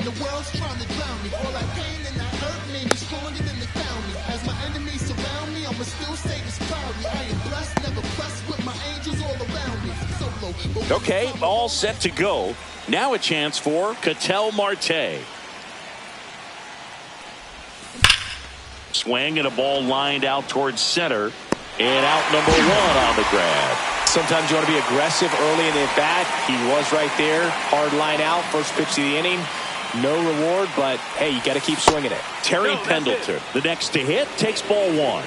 the world's trying to drown me. All that pain and that hurt made me stronger than they found me. As my enemies surround me, I'ma still say this proudly. I am blessed, never pressed, with my angels all around me. Solo. Okay, all set to go. Now a chance for Ketel Marte. Swing and a ball lined out towards center. And out number one on the grab. Sometimes you want to be aggressive early in the at-bat. He was right there. Hard line out. First pitch of the inning. No reward, but, hey, you got to keep swinging it. Terry Pendleton, the next to hit, takes ball one.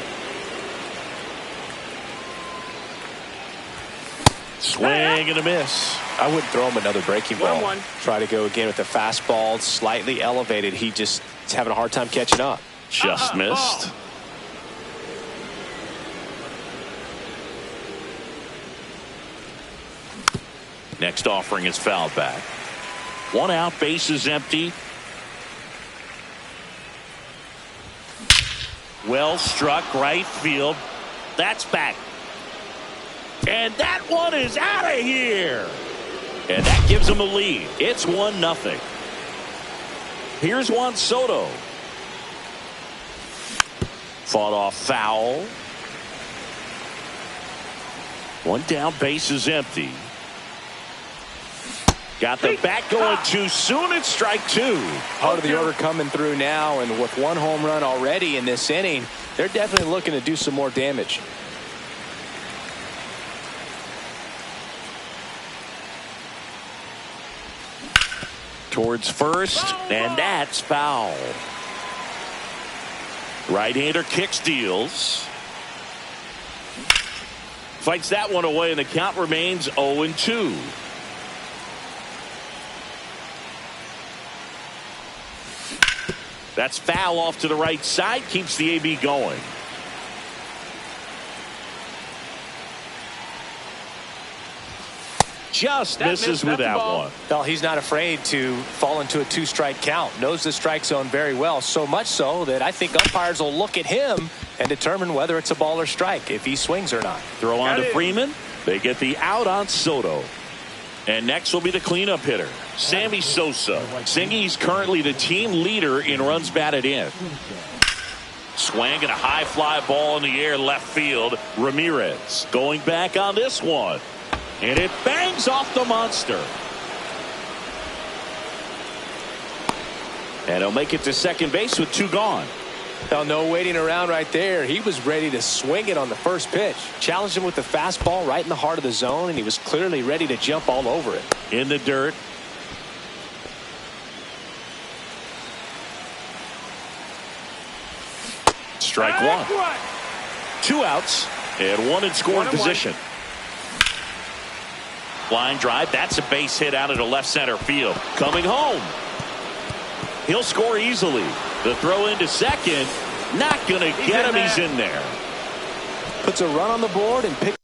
Swing and a miss. I wouldn't throw him another breaking ball. Try to go again with the fastball, slightly elevated. He just is having a hard time catching up. Just missed. Next offering is fouled back. One out, bases empty. Well struck, right field. That's back. And that one is out of here. And that gives them a lead. It's 1-0. Here's Juan Soto. Fought off foul. One down, bases empty. Got the bat going too soon. It's strike two. Part of the order coming through now, and with one home run already in this inning, they're definitely looking to do some more damage. Towards first, and that's foul. Right-hander kick steals. Fights that one away, and the count remains 0-2. That's foul off to the right side. Keeps the AB going. Just misses with that one. Well, he's not afraid to fall into a two-strike count. Knows the strike zone very well. So much so that I think umpires will look at him and determine whether it's a ball or strike, if he swings or not. Throw on to Freeman. They get the out on Soto. And next will be the cleanup hitter, Sammy Sosa. Singy's currently the team leader in runs batted in. Swing and a high fly ball in the air left field. Ramirez going back on this one. And it bangs off the monster. And he'll make it to second base with two gone. Now, no waiting around right there. He was ready to swing it on the first pitch. Challenged him with the fastball right in the heart of the zone, and he was clearly ready to jump all over it. In the dirt. Strike one. Two outs and one in scoring position. Line drive. That's a base hit out into left center field. Coming home. He'll score easily. The throw into second. Not going to get him. He's in there. Puts a run on the board and picks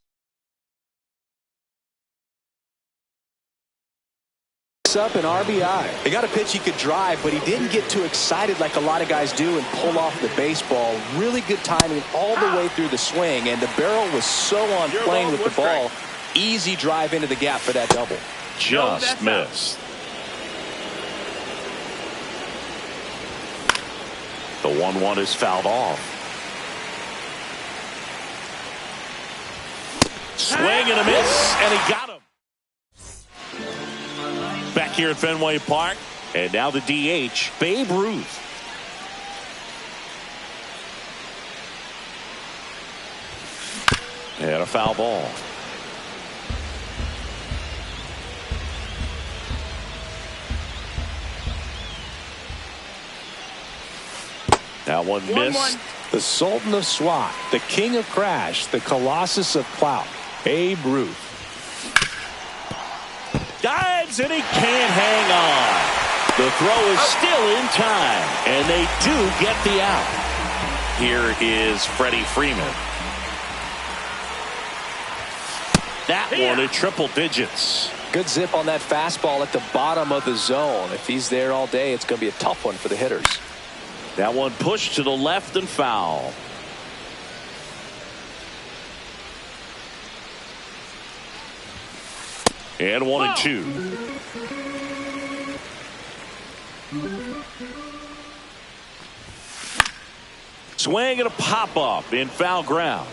up an RBI. They got a pitch he could drive, but he didn't get too excited like a lot of guys do and pull off the baseball. Really good timing all the way through the swing, and the barrel was so on plane with the ball. Easy drive into the gap for that double. Just missed. The 1-1 is fouled off. Swing and a miss, and he got him. Back here at Fenway Park, and now the DH, Babe Ruth. And a foul ball. That one missed. The Sultan of Swat, the King of Crash, the Colossus of Clout, Babe Ruth. Dives and he can't hang on. The throw is still in time, and they do get the out. Here is Freddie Freeman. That one at triple digits. Good zip on that fastball at the bottom of the zone. If he's there all day, it's going to be a tough one for the hitters. That one pushed to the left and foul. And 1-2. Swing and a pop-up in foul ground.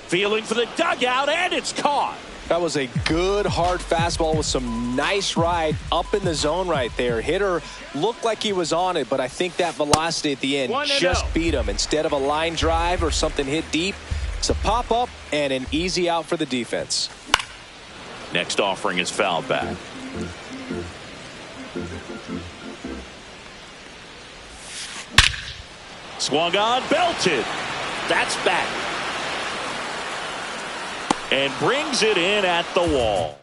Feeling for the dugout, and it's caught. That was a good hard fastball with some nice ride up in the zone right there. Hitter looked like he was on it, but I think that velocity at the end just beat him. Instead of a line drive or something hit deep, it's a pop-up and an easy out for the defense. Next offering is fouled back. Swung on, belted. That's back. And brings it in at the wall.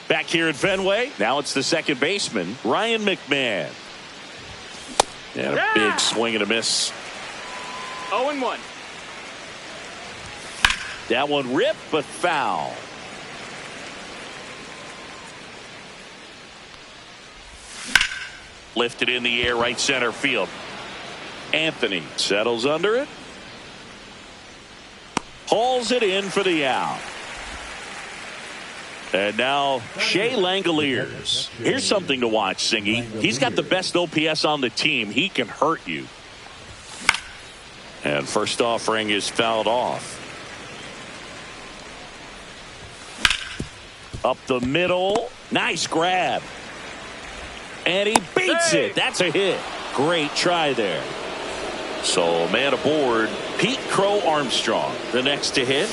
Back here at Fenway, now it's the second baseman, Ryan McMahon. And a big swing and a miss. 0-1. That one ripped, but foul. Lifted in the air, right center field. Anthony settles under it. Hauls it in for the out. And now Shea Langoliers. Here's something to watch, Singy. He's got the best OPS on the team. He can hurt you. And first offering is fouled off. Up the middle. Nice grab. And he beats it. That's a hit. Great try there. So man aboard, Pete Crow Armstrong. The next to hit.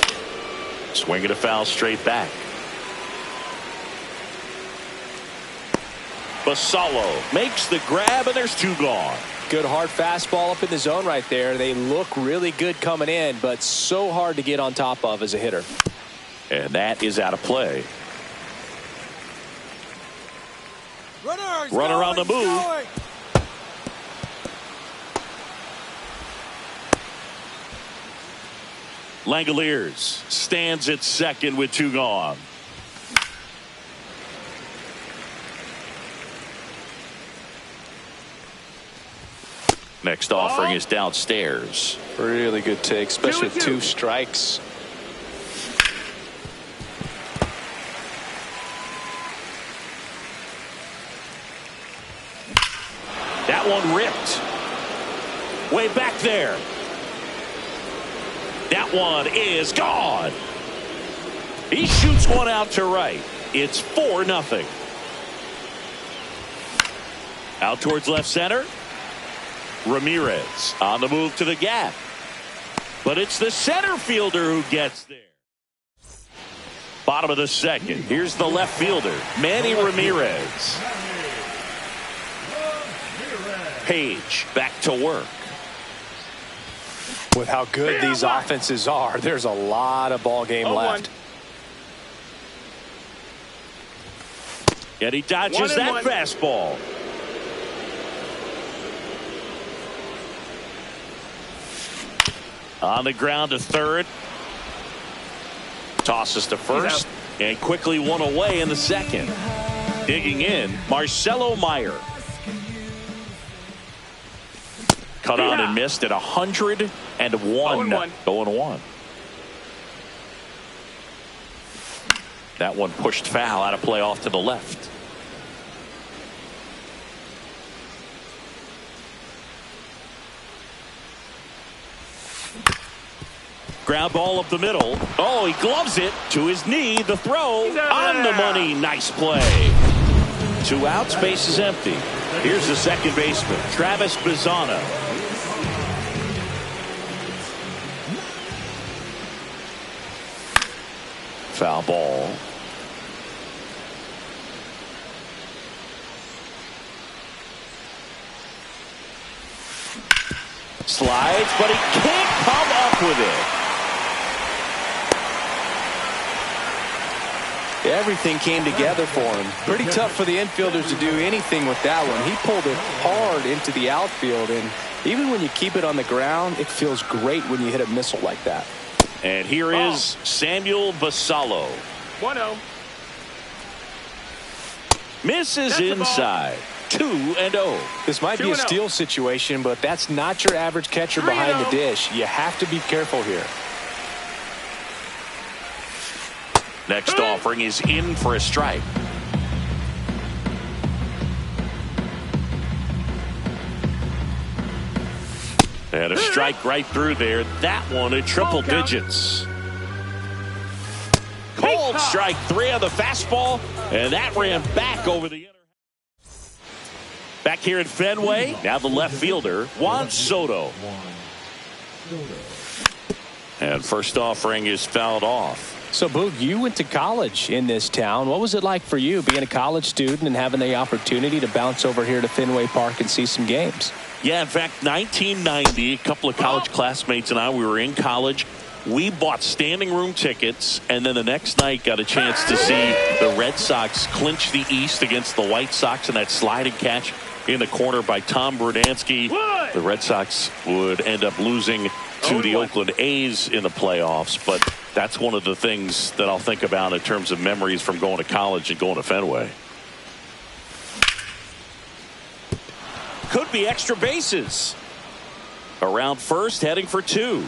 Swinging a foul straight back. Basallo makes the grab, and there's two gone. Good hard fastball up in the zone right there. They look really good coming in, but so hard to get on top of as a hitter. And that is out of play. Runner on the move. Langoliers stands at second with two gone. Next offering is downstairs. Really good take, especially with two strikes. That one ripped. Way back there. That one is gone. He shoots one out to right. It's 4-0. Out towards left center. Ramirez on the move to the gap. But it's the center fielder who gets there. Bottom of the second. Here's the left fielder, Manny Ramirez. Page back to work. With how good these offenses are, there's a lot of ball game left. And he dodges that fastball. On the ground to third. Tosses to first. And quickly one away in the second. Digging in, Marcelo Meyer. Cut on and missed at 101. 0-1. That one pushed foul out of play off to the left. Ground ball up the middle. Oh, he gloves it to his knee. The throw on the money. Nice play. 2 outs. Base is empty. Here's the second baseman, Travis Bazzana. Foul ball. Slides, but he can't come up with it. Everything came together for him. Pretty tough for the infielders to do anything with that one. He pulled it hard into the outfield, and even when you keep it on the ground, it feels great when you hit a missile like that. And here is Samuel Basallo. 1-0. Misses inside. 2-0. This might be a steal situation, but that's not your average catcher behind the dish. You have to be careful here. Next offering is in for a strike. And a strike right through there. That one at triple digits. Cold strike 3 on the fastball. And that ran back over the inner. Back here at Fenway. Now the left fielder, Juan Soto. And first offering is fouled off. So, Boog, you went to college in this town. What was it like for you being a college student and having the opportunity to bounce over here to Fenway Park and see some games? Yeah, in fact, 1990, a couple of college classmates and I, we were in college. We bought standing room tickets, and then the next night got a chance to see the Red Sox clinch the East against the White Sox in that sliding catch in the corner by Tom Brudansky. The Red Sox would end up losing to the Oakland A's in the playoffs, but that's one of the things that I'll think about in terms of memories from going to college and going to Fenway. Could be extra bases. Around first, heading for 2.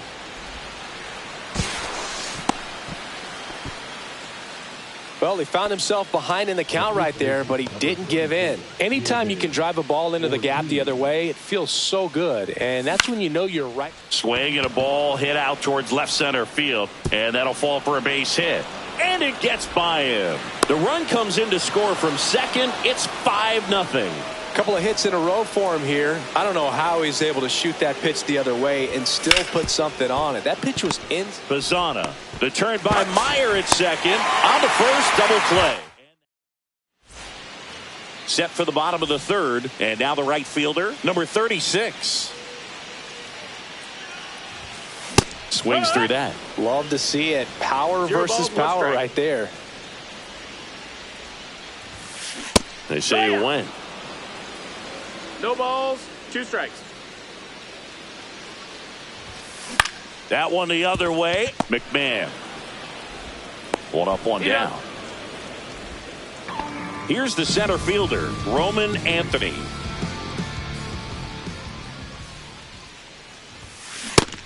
Well, he found himself behind in the count right there, but he didn't give in. Anytime you can drive a ball into the gap the other way, it feels so good, and that's when you know you're right. Swing and a ball hit out towards left center field, and that'll fall for a base hit. And it gets by him. The run comes in to score from second. It's 5-0. Couple of hits in a row for him here. I don't know how he's able to shoot that pitch the other way and still put something on it. That pitch was in. Bazzana. The turn by Meyer at second. On the first, double play. Set for the bottom of the third. And now the right fielder, number 36. Swings through that. Love to see it. Power versus power right there. They say you win. No balls, 2 strikes. That one the other way. McMahon. 1 up, 1 down. Here's the center fielder, Roman Anthony.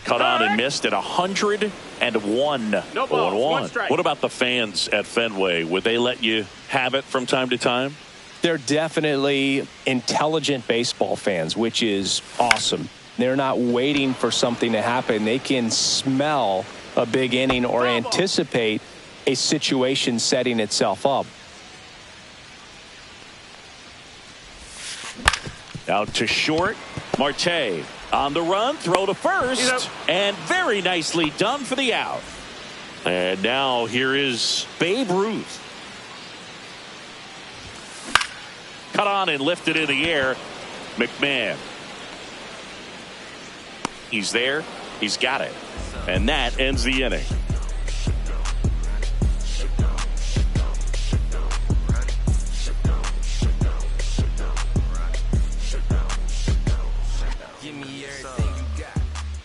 Cut on and missed at 101. No balls, 1 strike. What about the fans at Fenway? Would they let you have it from time to time? They're definitely intelligent baseball fans, which is awesome. They're not waiting for something to happen. They can smell a big inning or anticipate a situation setting itself up. Out to short. Marte on the run. Throw to first. And very nicely done for the out. And now here is Babe Ruth. Cut on and lifted in the air. McMahon. He's there. He's got it. And that ends the inning.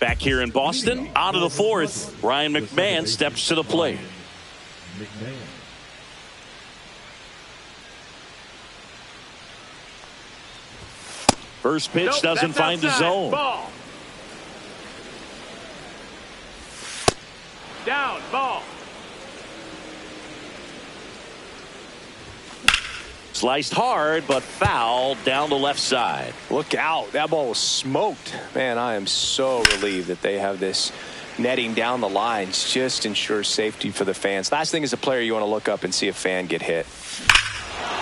Back here in Boston, out of the 4th, Ryan McMahon steps to the plate. First pitch doesn't find the zone. Ball. Down, ball. Sliced hard, but foul down the left side. Look out. That ball was smoked. Man, I am so relieved that they have this netting down the lines. Just ensures safety for the fans. Last thing as a player, you want to look up and see a fan get hit.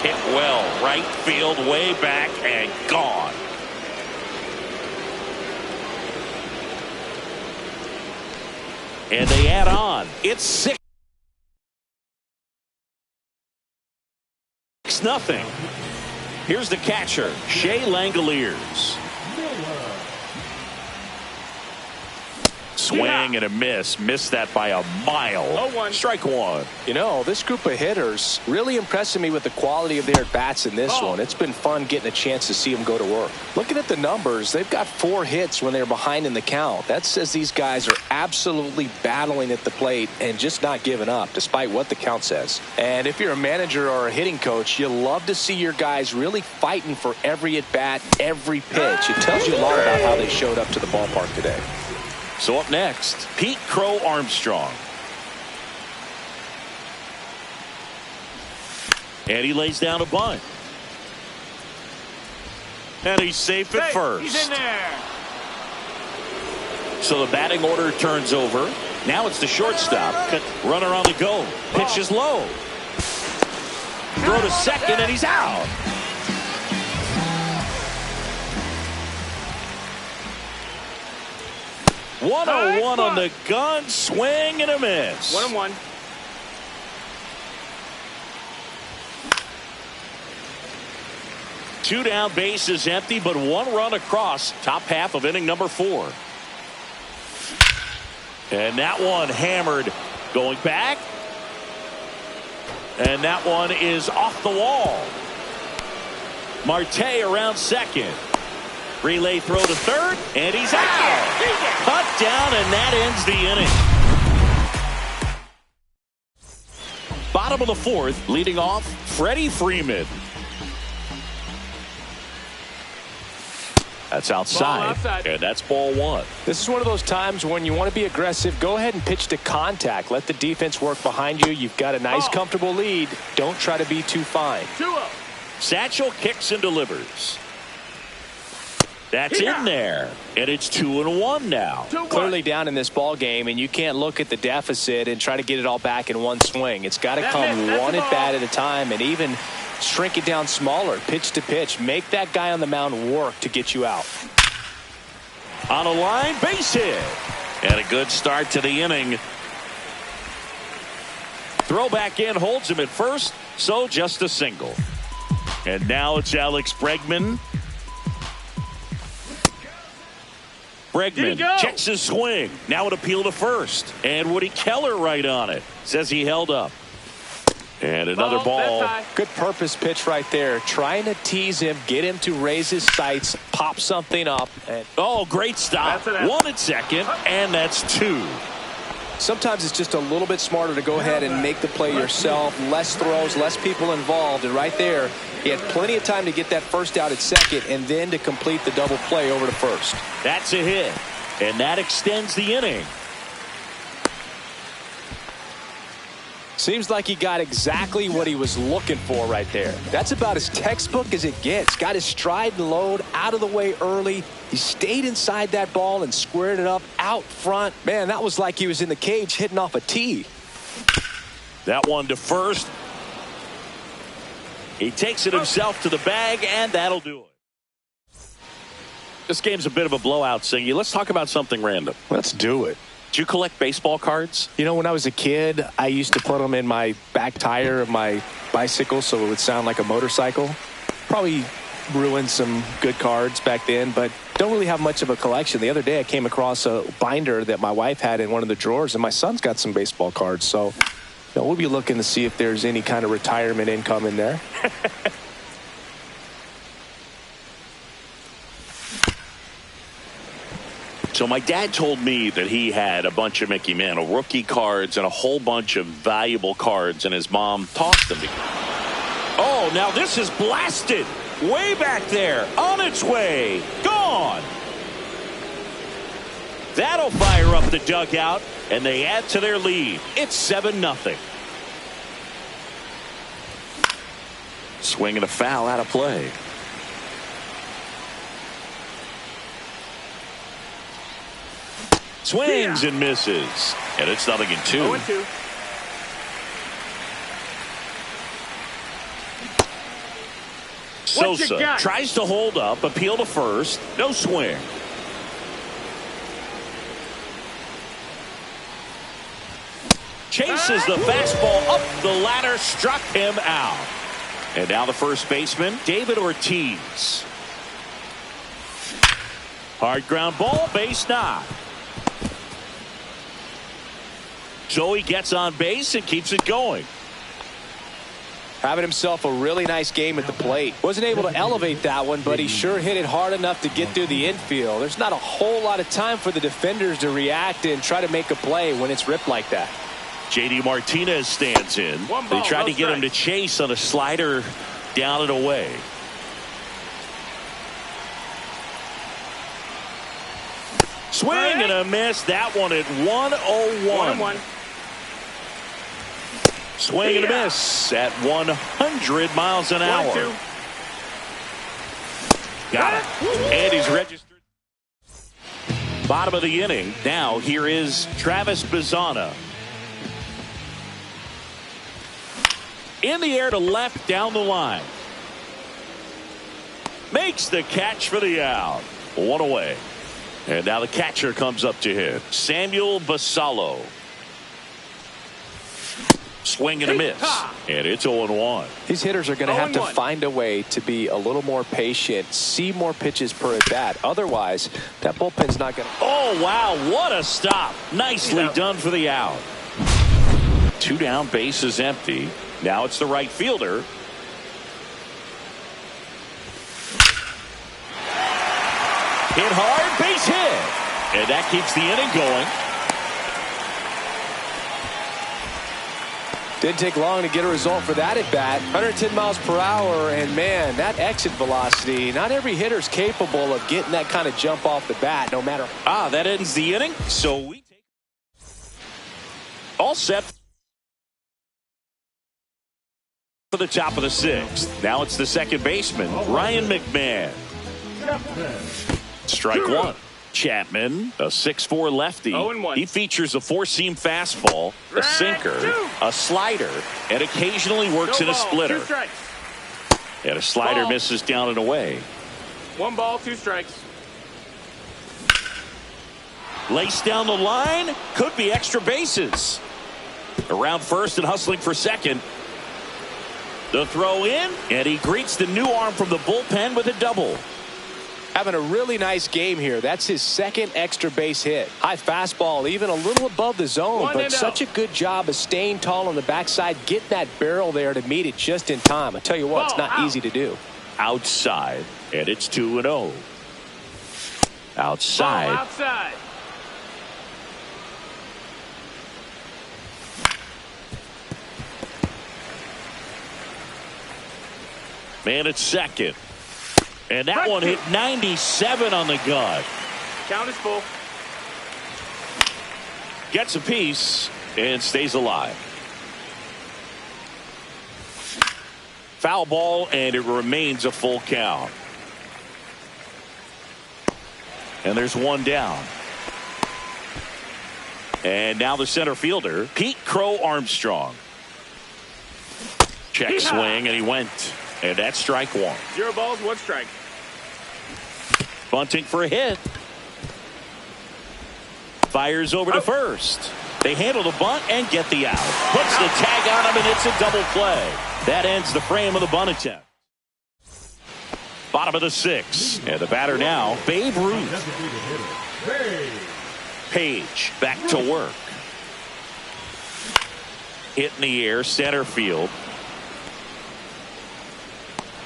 Hit well. Right field, way back, and gone. And they add on. It's 6-0. Here's the catcher, Shea Langoliers. Swing and a miss. Missed that by a mile. 0-1. Strike 1. You know, this group of hitters really impressing me with the quality of their at-bats in this one. It's been fun getting a chance to see them go to work. Looking at the numbers, they've got 4 hits when they're behind in the count. That says these guys are absolutely battling at the plate and just not giving up, despite what the count says. And if you're a manager or a hitting coach, you love to see your guys really fighting for every at-bat, every pitch. It tells you a lot about how they showed up to the ballpark today. So up next, Pete Crow Armstrong. And he lays down a bunt. And he's safe at first. He's in there. So the batting order turns over. Now it's the shortstop. Runner on the go. Pitch is low. Throw to second, and he's out. .101 on the gun. Swing and a miss. 1-1. Two down, bases empty, but one run across. Top half of inning number 4. And that one hammered. Going back. And that one is off the wall. Marte around second. Relay throw to third, and he's out. Cut down, and that ends the inning. Bottom of the 4th, leading off, Freddie Freeman. That's outside, and that's ball 1. This is one of those times when you want to be aggressive. Go ahead and pitch to contact. Let the defense work behind you. You've got a nice, comfortable lead. Don't try to be too fine. 2-0. Satchel kicks and delivers. That's in there, and it's 2-1 now. Clearly down in this ball game, and you can't look at the deficit and try to get it all back in one swing. It's got to come one at bat at a time, and even shrink it down smaller, pitch to pitch. Make that guy on the mound work to get you out. On a line, base hit. And a good start to the inning. Throw back in, holds him at first, so just a single. And now it's Alex Bregman. Bregman checks his swing. Now an appeal to first. And Woody Keller right on it. Says he held up. And another ball. Good purpose pitch right there. Trying to tease him, get him to raise his sights, pop something up. And great stop. One at second, and that's 2. Sometimes it's just a little bit smarter to go ahead and make the play yourself. Less throws, less people involved. And right there, he had plenty of time to get that first out at second and then to complete the double play over to first. That's a hit, and that extends the inning. Seems like he got exactly what he was looking for right there. That's about as textbook as it gets. Got his stride and load out of the way early. He stayed inside that ball and squared it up out front. Man, that was like he was in the cage hitting off a tee. That one to first. He takes it himself to the bag, and that'll do it. This game's a bit of a blowout, Singy. Let's talk about something random. Let's do it. Do you collect baseball cards? You know, when I was a kid, I used to put them in my back tire of my bicycle so it would sound like a motorcycle. Probably ruined some good cards back then, but don't really have much of a collection. The other day I came across a binder that my wife had in one of the drawers, and my son's got some baseball cards. So we'll be looking to see if there's any kind of retirement income in there. So my dad told me that he had a bunch of Mickey Mantle rookie cards and a whole bunch of valuable cards, and his mom tossed them to him. Oh, now this is blasted. Way back there. On its way. Gone. That'll fire up the dugout, and they add to their lead. It's 7-0. Swing and a foul out of play. Swings and misses. And it's 0-2. 0-2. Sosa tries to hold up, appeal to first. No swing. Chases the fastball up the ladder, struck him out. And now the first baseman, David Ortiz. Hard ground ball, base knock. Joey gets on base and keeps it going. Having himself a really nice game at the plate. Wasn't able to elevate that one, but he sure hit it hard enough to get through the infield. There's not a whole lot of time for the defenders to react and try to make a play when it's ripped like that. JD Martinez stands in. They tried to get him to chase on a slider down and away. Swing and a miss. That one at 101. 1-1. Swing and a miss at 100 miles an hour. 1-2. Got it. And he's registered. Bottom of the inning. Now here is Travis Bazzana. In the air to left down the line. Makes the catch for the out. One away. And now the catcher comes up to hit. Samuel Basallo. Swing and a miss. And it's 0-1. These hitters are going to have to find a way to be a little more patient, see more pitches per at bat. Otherwise, that bullpen's not going to. Oh, wow. What a stop. Nicely done for the out. 2 down, base is empty. Now it's the right fielder. Hit hard, base hit. And that keeps the inning going. Didn't take long to get a result for that at bat. 110 miles per hour, and man, that exit velocity, not every hitter's capable of getting that kind of jump off the bat, no matter. That ends the inning. So we take all set for the top of the 6th. Now it's the second baseman, Ryan McMahon. Strike 1. Chapman, a 6'4" lefty. He features a 4-seam fastball, a sinker, a slider, and occasionally works in a splitter. And a slider misses down and away. 1 ball, 2 strikes. Laced down the line, could be extra bases. Around first and hustling for second. The throw in, and he greets the new arm from the bullpen with a double. Having a really nice game here. That's his second extra base hit. High fastball, even a little above the zone, but such a good job of staying tall on the backside, getting that barrel there to meet it just in time. I tell you what, it's not easy to do. Outside, and it's 2-0. Outside. Outside. Man at second. And that one hit 97 on the gun. Count is full. Gets a piece and stays alive. Foul ball, and it remains a full count. And there's 1 down. And now the center fielder, Pete Crow Armstrong. Check swing, and he went. And that's strike 1. 0 balls, 1 strike. Bunting for a hit. Fires over to first. They handle the bunt and get the out. Puts the tag on him, and it's a double play. That ends the frame of the bunt attempt. Bottom of the 6th. And the batter now, Babe Ruth. Page back to work. Hit in the air, center field.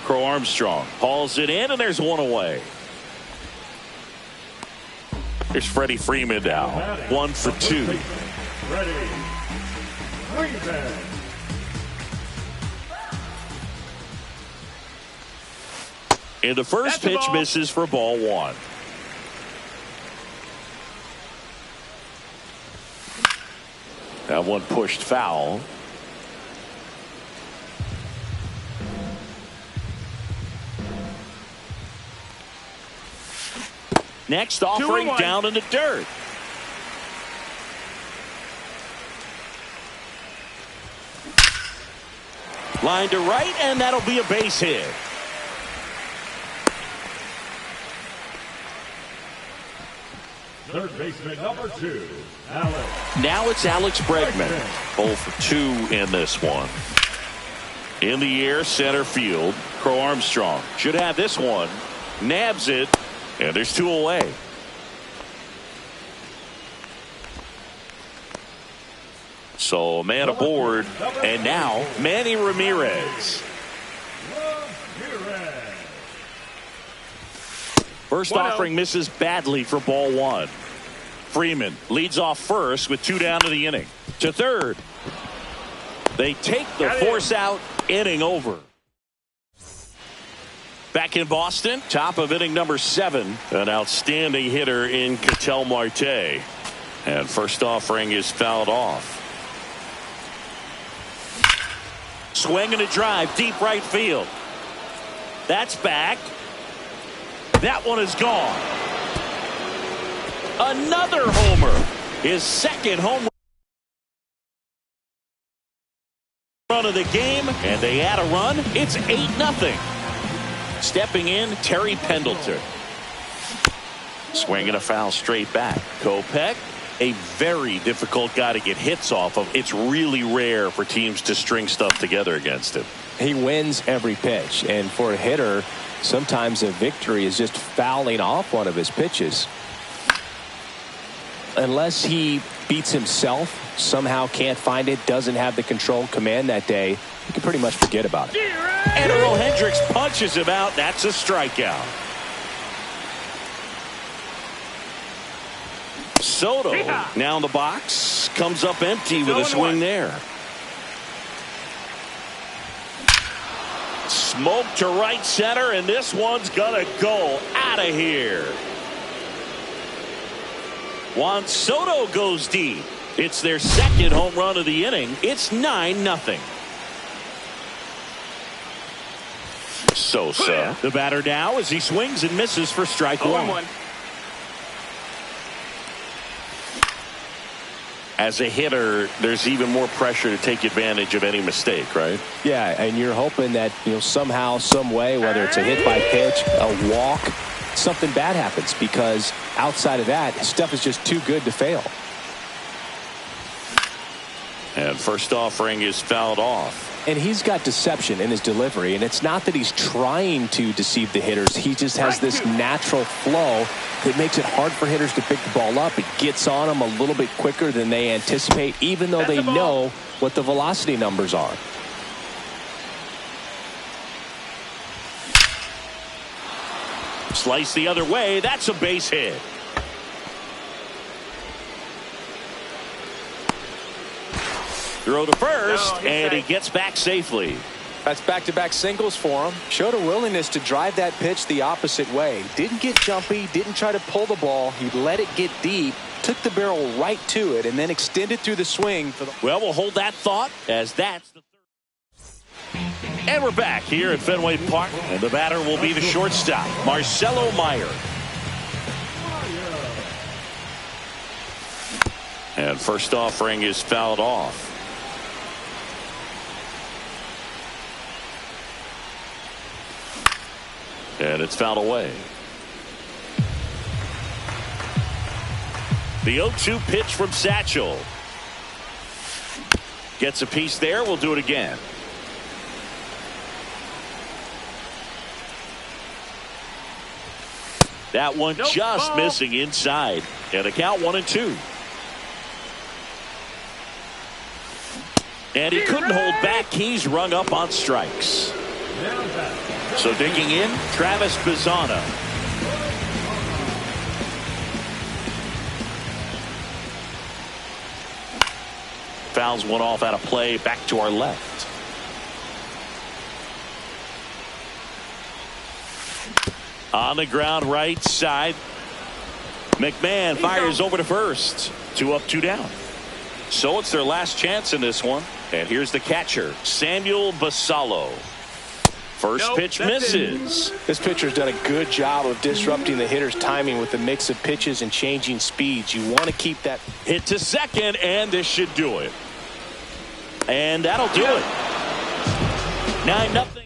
Crow Armstrong hauls it in, and there's 1 away. Here's Freddie Freeman now. 1 for 2. Freddie Freeman. And the first pitch misses for ball 1. That one pushed foul. Next offering down in the dirt. Line to right, and that'll be a base hit. Third baseman number 2, Alex. Now it's Alex Bregman. 0 for 2 in this one. In the air, center field. Crow Armstrong should have this one. Nabs it. And there's 2 away. So man aboard. And now Manny Ramirez. First offering misses badly for ball 1. Freeman leads off first with 2 down to the inning. To third. They take the force out. Inning over. Back in Boston, top of inning number 7. An outstanding hitter in Ketel Marte. And first offering is fouled off. Swing and a drive, deep right field. That's back. That one is gone. Another homer. His second home run of the game, and they add a run. It's 8-0. Stepping in, Terry Pendleton. Swinging a foul straight back. Kopech, a very difficult guy to get hits off of. It's really rare for teams to string stuff together against him. He wins every pitch, and for a hitter, sometimes a victory is just fouling off one of his pitches. Unless he beats himself, somehow can't find it, doesn't have the control command that day, you can pretty much forget about it. And Earl Hendricks punches him out. That's a strikeout. Soto now in the box, comes up empty with a swing there. Smoke to right center, and this one's gonna go out of here. Juan Soto goes deep. It's their second home run of the inning. It's 9-0. Sosa, the batter now, as he swings and misses for strike one. As a hitter, there's even more pressure to take advantage of any mistake, right? Yeah, and you're hoping that, somehow, some way, whether it's a hit by pitch, a walk, something bad happens, because outside of that, stuff is just too good to fail. And first offering is fouled off. And he's got deception in his delivery, and it's not that he's trying to deceive the hitters. He just has this natural flow that makes it hard for hitters to pick the ball up. It gets on them a little bit quicker than they anticipate, even though they know what the velocity numbers are. Slice the other way. That's a base hit. Throw to first, and he gets back safely. That's back-to-back singles for him. Showed a willingness to drive that pitch the opposite way. Didn't get jumpy, didn't try to pull the ball. He let it get deep, took the barrel right to it, and then extended through the swing. Well, we'll hold that thought, as that's the third. And we're back here at Fenway Park, and the batter will be the shortstop, Marcelo Meyer. And first offering is fouled off. And it's fouled away. The 0-2 pitch from Satchel. Gets a piece there. We'll do it again. That one just missing inside. And a count 1-2. And he couldn't hold back. He's rung up on strikes. So digging in, Travis Bazzana. Fouls one off out of play, back to our left. On the ground right side. McMahon fires over to first. 2 up, 2 down. So it's their last chance in this one. And here's the catcher, Samuel Basallo. First pitch misses. This pitcher's done a good job of disrupting the hitter's timing with the mix of pitches and changing speeds. You want to keep that. Hit to second, and this should do it. And that'll do it. 9-0.